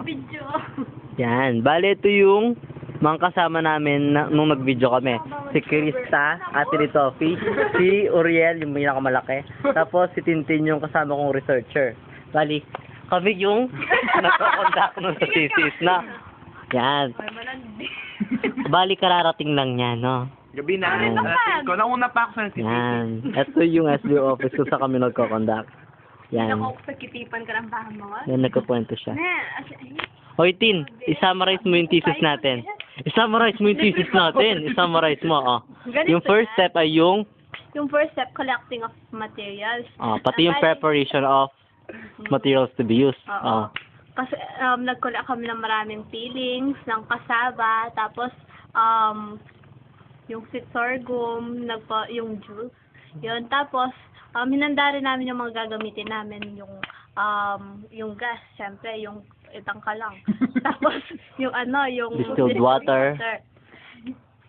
Video. Yan. Bale, ito yung mga kasama namin nung nag-video kami. Si Krista, ate ni Toffee, si Uriel, yung pinakamalaki. Tapos si Tintin yung kasama kong researcher. Bali, kami yung nagkakontak nun sa thesis na. Yan. Bali, kararating lang yan, no? Gabi na. Ayan. Ko nauna pa ako sa city. Yan. Ito yung SBO office kung sa kami nagkakondak. Yan. Ako sa kitipan ka ng bahay mo. Yan, nagkakwento siya. Ne, Hoy, Tin, isummarize mo yung thesis natin. Isummarize mo yung thesis natin. Isummarize mo, oh. Yung first step ay yung, first step, collecting of materials. pati yung preparation of materials to be used. Oo. Kasi nag-collect kami ng maraming peelings, ng kasaba, tapos yung sweet sorghum, yung juice. Yun, tapos hinanda rin namin yung mga gagamitin namin, yung gas, syempre, yung itangka lang. Tapos yung Distilled water.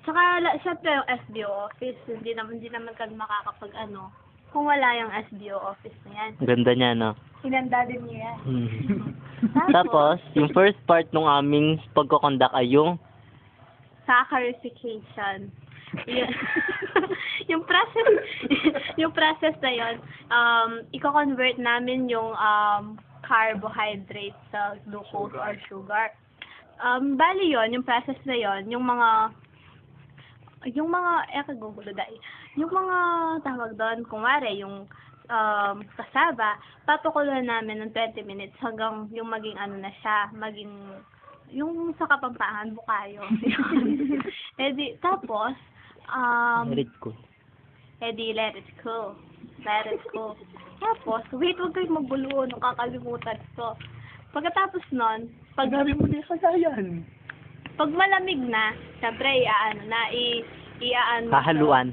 Saka syempre yung SBO office, hindi naman kami makakapag kung wala yung SBO office na yan. Ganda niya, no? Hinanda din niya yan. Tapos, yung first part ng aming pagkoconduct ay yung Saccharification. yung process na yun, i-convert namin yung carbohydrate sa glucose or sugar. Bali yun, yung process na yun, yung mga tawag doon, kumare, yung kasaba, papakuluhan namin ng 20 minutes hanggang yung maging na siya, maging yung sa Kapampangan, bukayo. Tapos, let it go. let it go. Tapos, wait, huwag kayong magbuluo, nakakalimutan ko. Pagkatapos nun, Pag mo din kasayan. pag malamig na, syempre, Hahaluan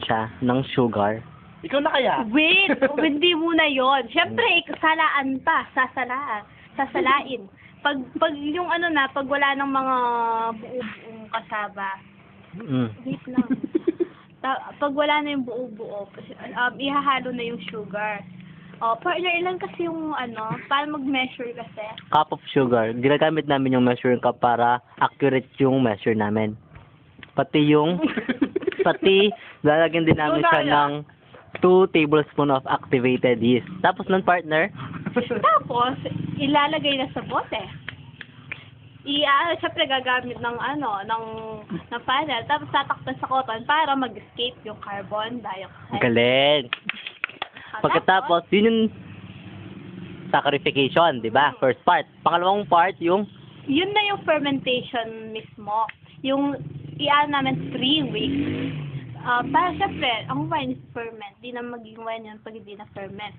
siya ng sugar. Ikaw na kaya? Wait, hindi muna yon. Syempre, sasalain. Pag yung pag wala ng mga buo-buong kasaba, wait lang. Pag wala na yung buo-buo, ihahalo na yung sugar. Partner, ilan kasi yung para mag-measure kasi. Cup of sugar. Ginagamit namin yung measuring cup para accurate yung measure namin. Pati lalagyan din namin siya ng 2 tablespoon of activated yeast. Tapos ng partner, Tapos, ilalagay na sa bote. Siyempre gagamit ng panel. Tapos tatakpan sa cotton para mag-escape yung carbon dioxide. galing. Pagkatapos, yun yung saccharification, di ba? First part. Pangalawang part, yung Yun na yung fermentation mismo. Yung namin 3 weeks. Para syempre, ang wine is ferment. Di na magiging wine yun pag hindi na ferment.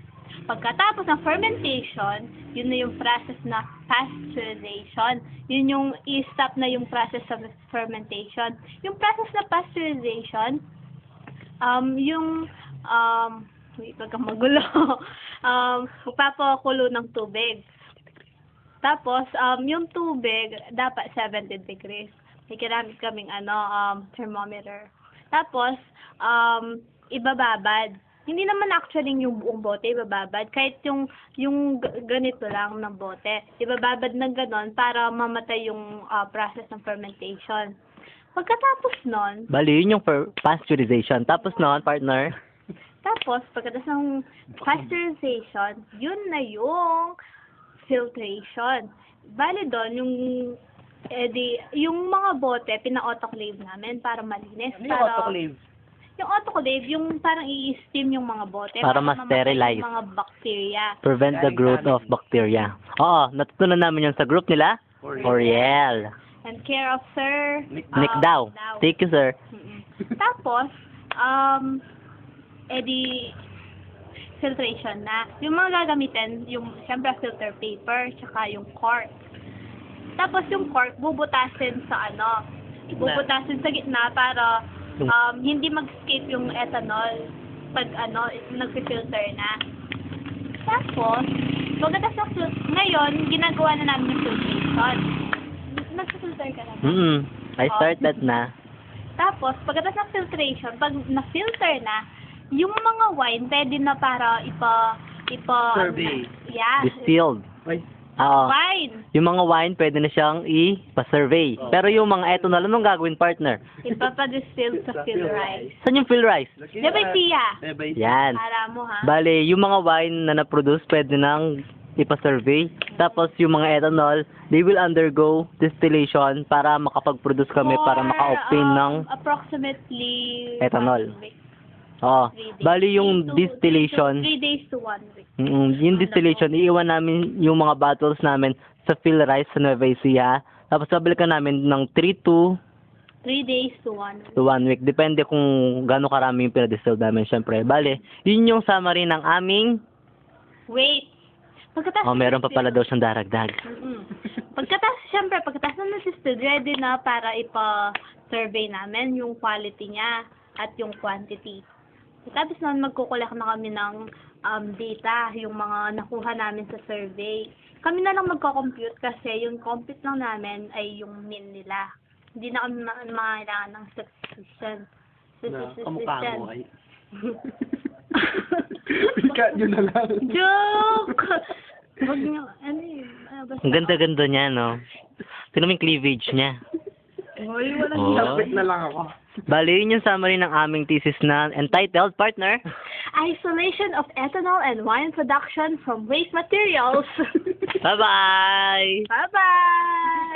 Pagkatapos ng fermentation, yun na yung process na pasteurization. Yun yung i-stop na yung process of fermentation. Yung process na pasteurization, wait, wag kang magulo. Magpapakulo ng tubig. Tapos, yung tubig, dapat 70 degrees. May kinamit kaming thermometer. Tapos, ibababad. Hindi naman actually yung buong bote ibababad. Kahit yung ganito lang ng bote, ibababad ng ganon para mamatay yung process ng fermentation. Pagkatapos nun, bali, yun yung pasteurization. Tapos nun, partner, pagkatapos ng pasteurization, yun na yung filtration. Bali doon, yung mga bote, pina-autoclave namin para malinis. Ano yung autoclave? Yung autoclave, yung parang i-steam yung mga bote. Para mamatay ma-sterilize. yung mga bacteria. prevent the growth of bacteria. Oo, natutunan namin yun sa group nila. Oriel. And care of Sir Nick daw. Thank you, sir. Tapos, filtration na. Yung mga gagamitin, yung siyempre filter paper, tsaka yung cork. Tapos yung cork, bubutasin sa gitna para hindi mag-escape yung ethanol pag nag-filter na. Tapos, ngayon, ginagawa na namin yung filtration. Nag-filter ka na ba? I started na. Tapos, pagkatapos ng filtration, pag na-filter na, yung mga wine, pwede na para Survey. Yeah. Distilled. Oo. Wine. Yung mga wine, pwede na siyang i-survey. Pero yung mga ethanol, anong gagawin, partner? Ipapadistill sa fill rice. Saan yung fill rice? Di ba siya? Yan. Para mo ha? Bale, yung mga wine na na-produce, pwede nang ipa-survey. Tapos yung mga ethanol, they will undergo distillation para makapag-produce kami, para maka-obtain ng approximately ethanol. 1 week. Oh, 3 days. bali yung distillation, 3 days to 1 week. yung distillation, iiwan namin yung mga bottles namin sa fill rice sa Nueva Ecija. Tapos babalikan namin ng 3 days to 1 week. to 1 week. Depende kung gaano karami yung pinadistill namin, syempre. Bale, yun yung summary ng aming... Wait. Pagkatapos meron pa pala daw siyang daragdag. Pagkatapos na na-distill, ready na para ipa-survey namin yung quality niya at yung quantity. Tapos na magkukulak na kami ng data, yung mga nakuha namin sa survey. Kami na lang magko-compute kasi yung compute lang namin ay yung mean nila. Hindi na kami makailangan ng statistician. Kamukha mo ay. Ikat nyo na lang. Joke! Wag nyo, ano yun? Basta. Ang ganda-ganda niya, no? Tignan mo yung cleavage niya. Hoy, walang Oh. Lapit na lang ako. Bale, yun yung summary ng aming thesis na entitled, partner. Isolation of ethanol and wine production from waste materials. Bye-bye! Bye-bye!